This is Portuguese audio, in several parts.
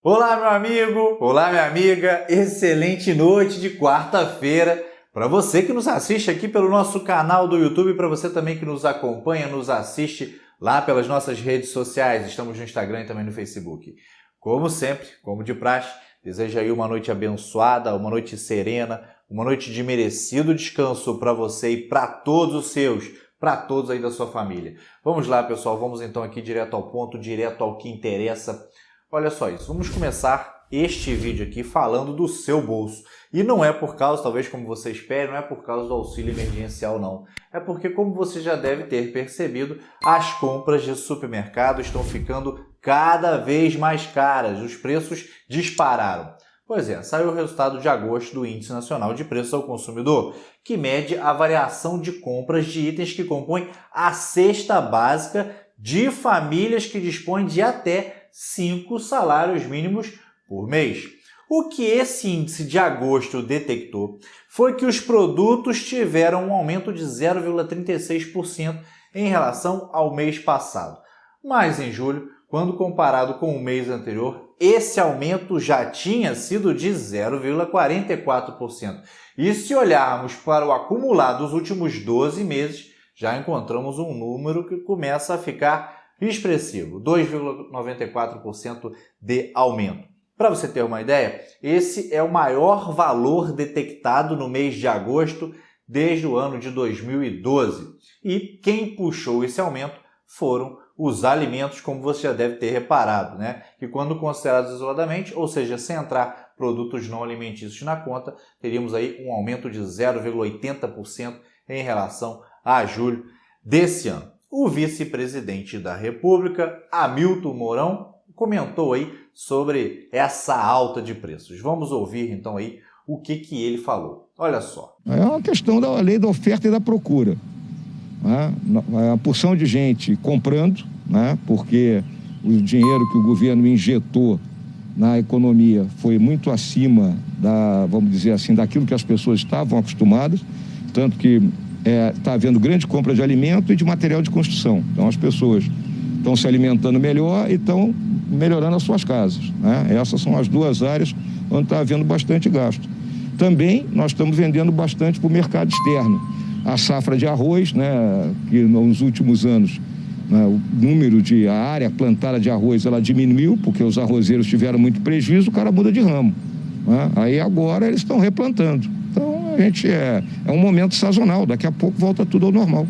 Olá, meu amigo! Olá, minha amiga! Excelente noite de quarta-feira para você que nos assiste aqui pelo nosso canal do YouTube, para você também que nos acompanha, nos assiste lá pelas nossas redes sociais. Estamos no Instagram e também no Facebook. Como sempre, como de praxe, desejo aí uma noite abençoada, uma noite serena, uma noite de merecido descanso para você e para todos os seus, para todos aí da sua família. Vamos lá, pessoal, vamos então aqui direto ao ponto, direto ao que interessa. Olha só isso, vamos começar este vídeo aqui falando do seu bolso. E não é por causa, talvez como você espere, não é por causa do auxílio emergencial não. É porque, como você já deve ter percebido, as compras de supermercado estão ficando cada vez mais caras. Os preços dispararam. Pois é, saiu o resultado de agosto do Índice Nacional de Preços ao Consumidor, que mede a variação de compras de itens que compõem a cesta básica de famílias que dispõem de até 5 salários mínimos por mês. O que esse índice de agosto detectou foi que os produtos tiveram um aumento de 0,36% em relação ao mês passado. Mas em julho, quando comparado com o mês anterior, esse aumento já tinha sido de 0,44%. E se olharmos para o acumulado dos últimos 12 meses, já encontramos um número que começa a ficar expressivo, 2,94% de aumento. Para você ter uma ideia, esse é o maior valor detectado no mês de agosto desde o ano de 2012. E quem puxou esse aumento foram os alimentos, como você já deve ter reparado, né? Que quando considerados isoladamente, ou seja, sem entrar produtos não alimentícios na conta, teríamos aí um aumento de 0,80% em relação a julho desse ano. O vice-presidente da República, Hamilton Mourão, comentou aí sobre essa alta de preços. Vamos ouvir então aí o que ele falou. Olha só. É uma questão da lei da oferta e da procura. Né? A porção de gente comprando, né? Porque o dinheiro que o governo injetou na economia foi muito acima vamos dizer assim, daquilo que as pessoas estavam acostumadas, tanto que está havendo grande compra de alimento e de material de construção. Então as pessoas estão se alimentando melhor e estão melhorando as suas casas. Né? Essas são as duas áreas onde está havendo bastante gasto. Também nós estamos vendendo bastante para o mercado externo. A safra de arroz, né, que nos últimos anos, né, a área plantada de arroz ela diminuiu, porque os arrozeiros tiveram muito prejuízo, o cara muda de ramo. Né? Aí agora eles estão replantando. Então, é um momento sazonal, daqui a pouco volta tudo ao normal.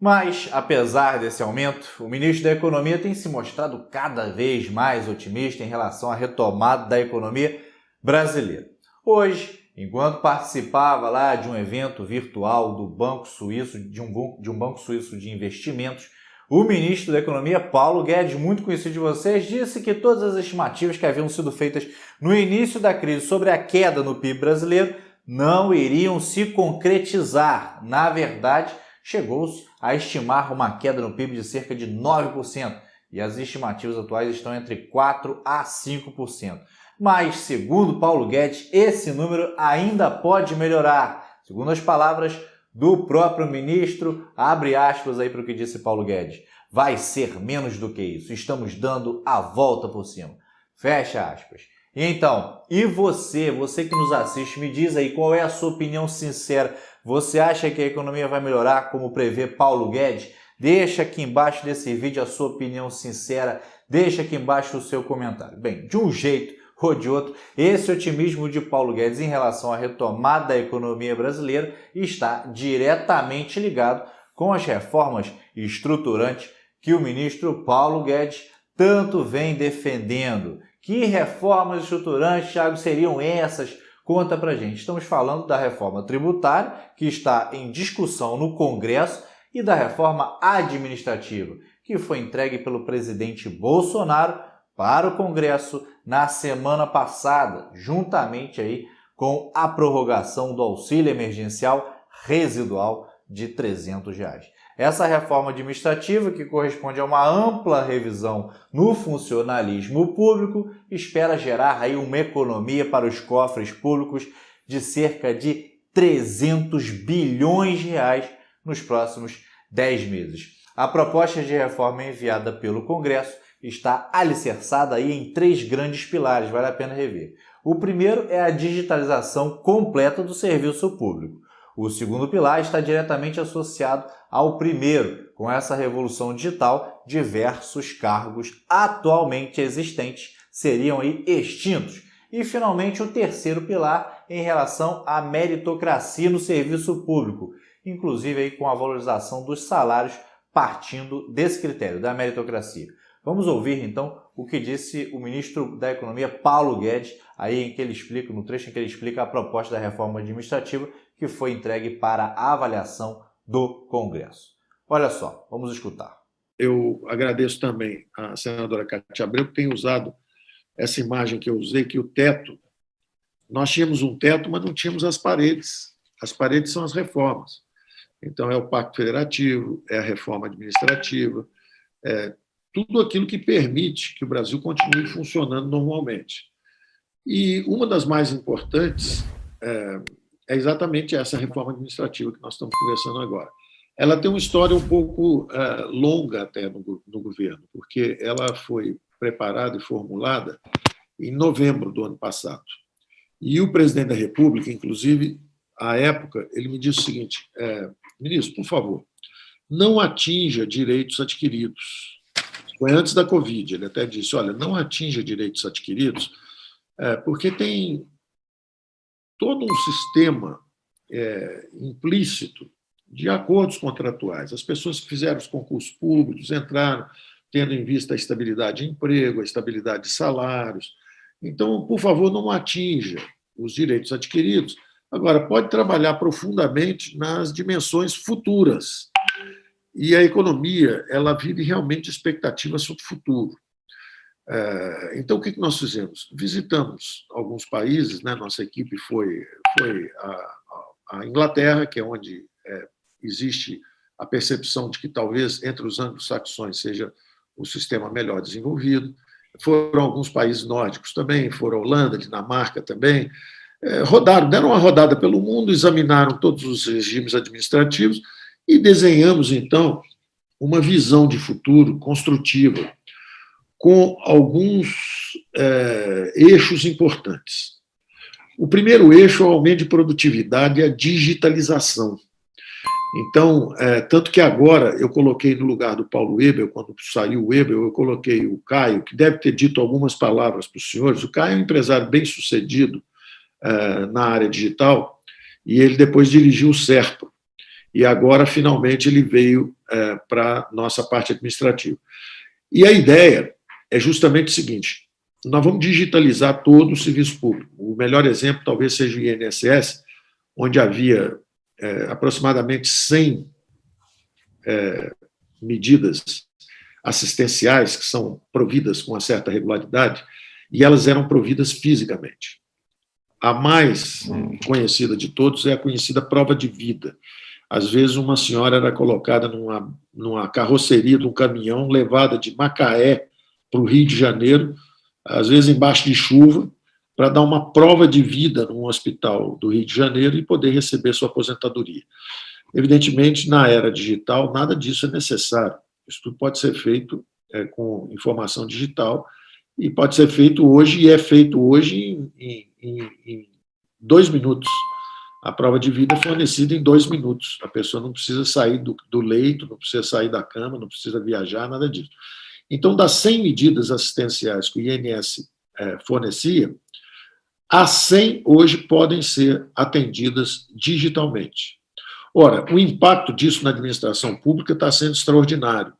Mas, apesar desse aumento, o ministro da Economia tem se mostrado cada vez mais otimista em relação à retomada da economia brasileira. Hoje, enquanto participava lá de um evento virtual do Banco Suíço, de um Banco Suíço de Investimentos, o ministro da Economia, Paulo Guedes, muito conhecido de vocês, disse que todas as estimativas que haviam sido feitas no início da crise sobre a queda no PIB brasileiro não iriam se concretizar. Na verdade, chegou-se a estimar uma queda no PIB de cerca de 9%, e as estimativas atuais estão entre 4% a 5%. Mas, segundo Paulo Guedes, esse número ainda pode melhorar. Segundo as palavras do próprio ministro, abre aspas aí para o que disse Paulo Guedes, vai ser menos do que isso, estamos dando a volta por cima. Fecha aspas. Então, e você que nos assiste, me diz aí qual é a sua opinião sincera. Você acha que a economia vai melhorar como prevê Paulo Guedes? Deixa aqui embaixo desse vídeo a sua opinião sincera, deixa aqui embaixo o seu comentário. Bem, de um jeito ou de outro, esse otimismo de Paulo Guedes em relação à retomada da economia brasileira está diretamente ligado com as reformas estruturantes que o ministro Paulo Guedes tanto vem defendendo. Que reformas estruturantes, Thiago, seriam essas? Conta pra gente. Estamos falando da reforma tributária, que está em discussão no Congresso, e da reforma administrativa, que foi entregue pelo presidente Bolsonaro para o Congresso na semana passada, juntamente aí com a prorrogação do auxílio emergencial residual de R$ 300. Essa reforma administrativa, que corresponde a uma ampla revisão no funcionalismo público, espera gerar aí uma economia para os cofres públicos de cerca de 300 bilhões de reais nos próximos 10 meses. A proposta de reforma enviada pelo Congresso está alicerçada aí em 3 grandes pilares, vale a pena rever. O primeiro é a digitalização completa do serviço público. O segundo pilar está diretamente associado ao primeiro. Com essa revolução digital, diversos cargos atualmente existentes seriam aí extintos. E, finalmente, o terceiro pilar em relação à meritocracia no serviço público, inclusive aí com a valorização dos salários partindo desse critério, da meritocracia. Vamos ouvir, então, o que disse o ministro da Economia, Paulo Guedes, aí em que ele explica, no trecho em que ele explica a proposta da reforma administrativa que foi entregue para a avaliação do Congresso. Olha só, vamos escutar. Eu agradeço também à senadora Cátia Abreu, que tem usado essa imagem que eu usei, que o teto, nós tínhamos um teto, mas não tínhamos as paredes. As paredes são as reformas. Então, é o Pacto Federativo, é a reforma administrativa, é tudo aquilo que permite que o Brasil continue funcionando normalmente. E uma das mais importantes é exatamente essa reforma administrativa que nós estamos conversando agora. Ela tem uma história um pouco longa até no governo, porque ela foi preparada e formulada em novembro do ano passado. E o presidente da República, inclusive, à época, ele me disse o seguinte: ministro, por favor, não atinja direitos adquiridos. Foi antes da Covid, ele até disse, olha, não atinja direitos adquiridos, porque tem todo um sistema implícito de acordos contratuais. As pessoas que fizeram os concursos públicos entraram tendo em vista a estabilidade de emprego, a estabilidade de salários. Então, por favor, não atinja os direitos adquiridos. Agora, pode trabalhar profundamente nas dimensões futuras. E a economia, ela vive realmente de expectativas sobre o futuro. Então, o que nós fizemos? Visitamos alguns países, né? Nossa equipe foi à Inglaterra, que é onde existe a percepção de que talvez entre os anglo-saxões seja o sistema melhor desenvolvido. Foram alguns países nórdicos também, foram a Holanda, Dinamarca também. Deram uma rodada pelo mundo, examinaram todos os regimes administrativos e desenhamos, então, uma visão de futuro construtiva com alguns eixos importantes. O primeiro eixo é o aumento de produtividade e a digitalização. Então, tanto que agora eu coloquei no lugar do Paulo Webel, quando saiu o Webel, eu coloquei o Caio, que deve ter dito algumas palavras para os senhores. O Caio é um empresário bem-sucedido na área digital e ele depois dirigiu o Serpa. E agora, finalmente, ele veio para a nossa parte administrativa. E a ideia é justamente o seguinte: nós vamos digitalizar todo o serviço público. O melhor exemplo talvez seja o INSS, onde havia aproximadamente 100 medidas assistenciais que são providas com uma certa regularidade, e elas eram providas fisicamente. A mais conhecida de todos é a conhecida prova de vida. Às vezes, uma senhora era colocada numa carroceria de um caminhão, levada de Macaé para o Rio de Janeiro, às vezes embaixo de chuva, para dar uma prova de vida num hospital do Rio de Janeiro e poder receber sua aposentadoria. Evidentemente, na era digital, nada disso é necessário. Isso tudo pode ser feito com informação digital e pode ser feito hoje, e é feito hoje em 2 minutos. A prova de vida é fornecida em 2 minutos. A pessoa não precisa sair do leito, não precisa sair da cama, não precisa viajar, nada disso. Então, das 100 medidas assistenciais que o INSS fornecia, as 100 hoje podem ser atendidas digitalmente. Ora, o impacto disso na administração pública está sendo extraordinário,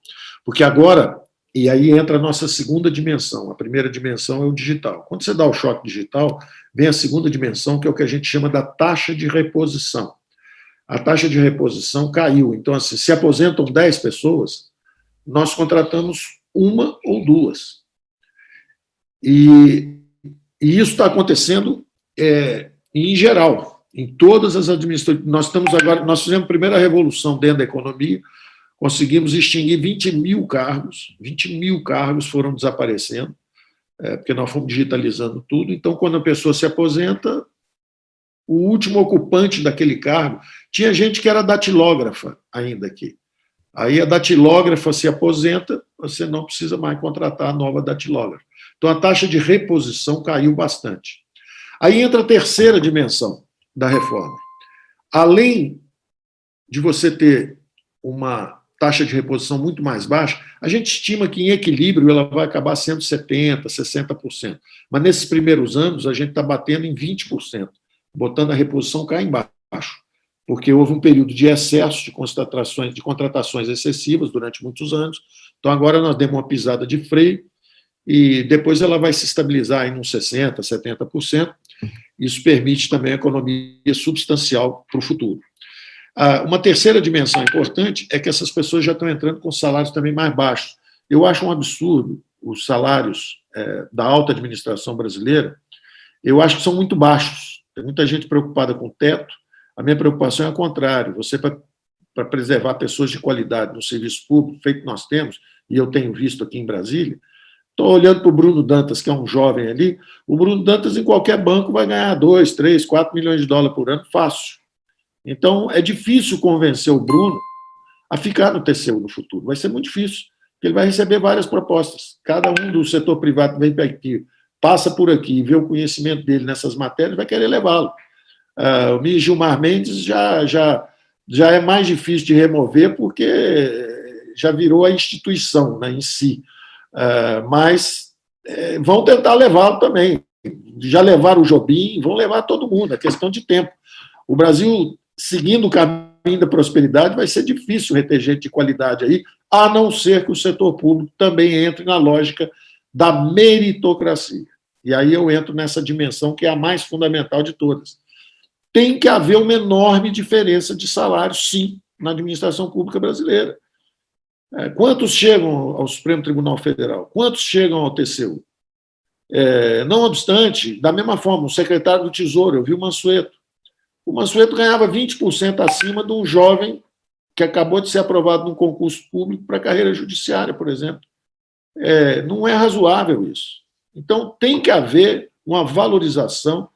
porque agora, e aí entra a nossa segunda dimensão, a primeira dimensão é o digital. Quando você dá o choque digital, vem a segunda dimensão, que é o que a gente chama da taxa de reposição. A taxa de reposição caiu, então, assim, se aposentam 10 pessoas, nós contratamos 1 ou 2. E isso está acontecendo em geral, em todas as administrações. Nós fizemos a primeira revolução dentro da economia, conseguimos extinguir 20 mil cargos, 20 mil cargos foram desaparecendo, porque nós fomos digitalizando tudo. Então, quando a pessoa se aposenta, o último ocupante daquele cargo, tinha gente que era datilógrafa ainda aqui. Aí a datilógrafa se aposenta, você não precisa mais contratar a nova datilógrafa. Então a taxa de reposição caiu bastante. Aí entra a terceira dimensão da reforma. Além de você ter uma taxa de reposição muito mais baixa, a gente estima que em equilíbrio ela vai acabar sendo 70%, 60%. Mas nesses primeiros anos a gente está batendo em 20%, botando a reposição cá embaixo, porque houve um período de excesso de contratações excessivas durante muitos anos. Então agora nós demos uma pisada de freio e depois ela vai se estabilizar em uns 60%, 70%. Isso permite também a economia substancial para o futuro. Uma terceira dimensão importante é que essas pessoas já estão entrando com salários também mais baixos. Eu acho um absurdo os salários da alta administração brasileira, eu acho que são muito baixos. Tem muita gente preocupada com o teto. A minha preocupação é ao contrário. Você, para preservar pessoas de qualidade no serviço público, feito que nós temos, e eu tenho visto aqui em Brasília, estou olhando para o Bruno Dantas, que é um jovem ali. O Bruno Dantas, em qualquer banco, vai ganhar 2, 3, 4 milhões de dólares por ano, fácil. Então, é difícil convencer o Bruno a ficar no TCU no futuro. Vai ser muito difícil, porque ele vai receber várias propostas. Cada um do setor privado que vem para aqui, passa por aqui e vê o conhecimento dele nessas matérias, vai querer levá-lo. O Gilmar Mendes já é mais difícil de remover, porque já virou a instituição, né, em si. Mas vão tentar levá-lo também. Já levaram o Jobim, vão levar todo mundo, é questão de tempo. O Brasil, seguindo o caminho da prosperidade, vai ser difícil reter gente de qualidade aí, a não ser que o setor público também entre na lógica da meritocracia. E aí eu entro nessa dimensão que é a mais fundamental de todas. Tem que haver uma enorme diferença de salário, sim, na administração pública brasileira. Quantos chegam ao Supremo Tribunal Federal? Quantos chegam ao TCU? Não obstante, da mesma forma, o secretário do Tesouro, eu vi o Mansueto. O Mansueto ganhava 20% acima de um jovem que acabou de ser aprovado num concurso público para carreira judiciária, por exemplo. Não é razoável isso. Então, tem que haver uma valorização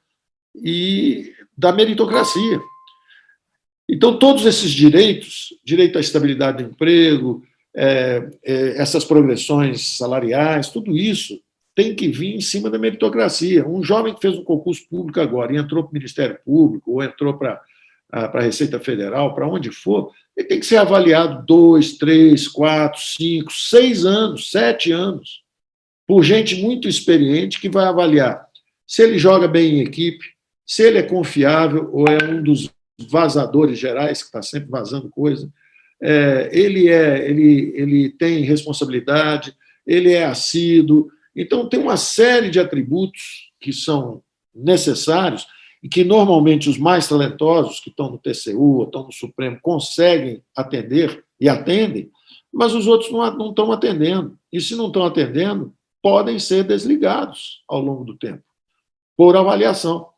da meritocracia. Então, todos esses direitos, direito à estabilidade do emprego, essas progressões salariais, tudo isso tem que vir em cima da meritocracia. Um jovem que fez um concurso público agora e entrou para o Ministério Público ou entrou para a Receita Federal, para onde for, ele tem que ser avaliado 2, 3, 4, 5, 6 anos, 7 anos, por gente muito experiente que vai avaliar se ele joga bem em equipe, se ele é confiável ou é um dos vazadores gerais, que está sempre vazando coisa, ele tem responsabilidade, ele é assíduo. Então, tem uma série de atributos que são necessários e que, normalmente, os mais talentosos que estão no TCU ou estão no Supremo conseguem atender e atendem, mas os outros não estão atendendo. E, se não estão atendendo, podem ser desligados ao longo do tempo, por avaliação.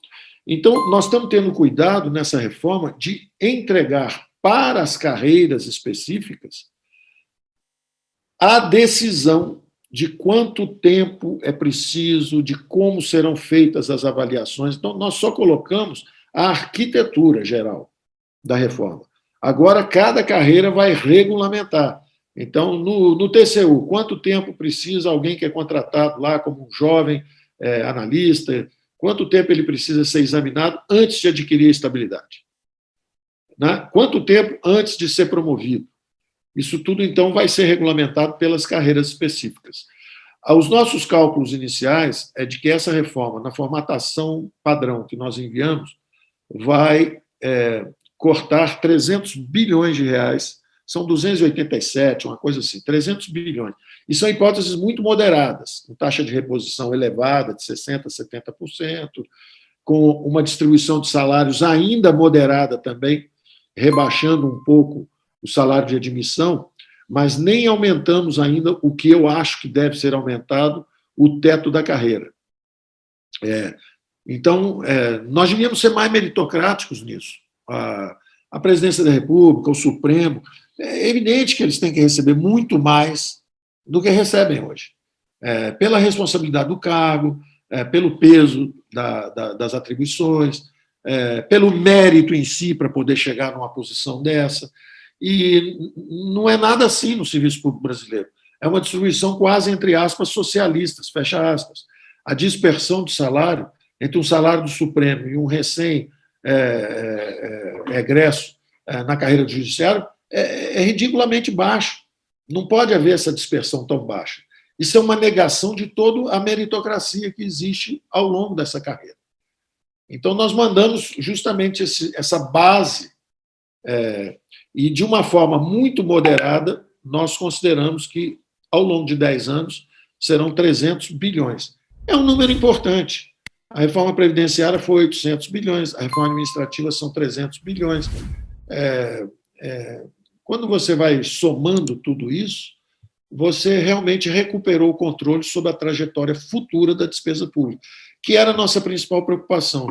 Então, nós estamos tendo cuidado nessa reforma de entregar para as carreiras específicas a decisão de quanto tempo é preciso, de como serão feitas as avaliações. Então, nós só colocamos a arquitetura geral da reforma. Agora, cada carreira vai regulamentar. Então, no TCU, quanto tempo precisa alguém que é contratado lá como um jovem analista, quanto tempo ele precisa ser examinado antes de adquirir a estabilidade? Né? Quanto tempo antes de ser promovido? Isso tudo, então, vai ser regulamentado pelas carreiras específicas. Os nossos cálculos iniciais é de que essa reforma, na formatação padrão que nós enviamos, vai cortar 300 bilhões de reais, são 287, uma coisa assim, 300 bilhões. E são hipóteses muito moderadas, com taxa de reposição elevada, de 60%, 70%, com uma distribuição de salários ainda moderada também, rebaixando um pouco o salário de admissão, mas nem aumentamos ainda o que eu acho que deve ser aumentado, o teto da carreira. Então, nós devíamos ser mais meritocráticos nisso. A Presidência da República, o Supremo, é evidente que eles têm que receber muito mais do que recebem hoje. Pela responsabilidade do cargo, pelo peso das atribuições, pelo mérito em si para poder chegar numa posição dessa. E não é nada assim no serviço público brasileiro. É uma distribuição quase, entre aspas, socialistas, fecha aspas. A dispersão de salário entre um salário do Supremo e um recém-egresso na carreira do judiciário é ridiculamente baixo. Não pode haver essa dispersão tão baixa. Isso é uma negação de toda a meritocracia que existe ao longo dessa carreira. Então, nós mandamos justamente essa base, e de uma forma muito moderada, nós consideramos que, ao longo de 10 anos, serão 300 bilhões. É um número importante. A reforma previdenciária foi 800 bilhões, a reforma administrativa são 300 bilhões. Quando você vai somando tudo isso, você realmente recuperou o controle sobre a trajetória futura da despesa pública, que era a nossa principal preocupação.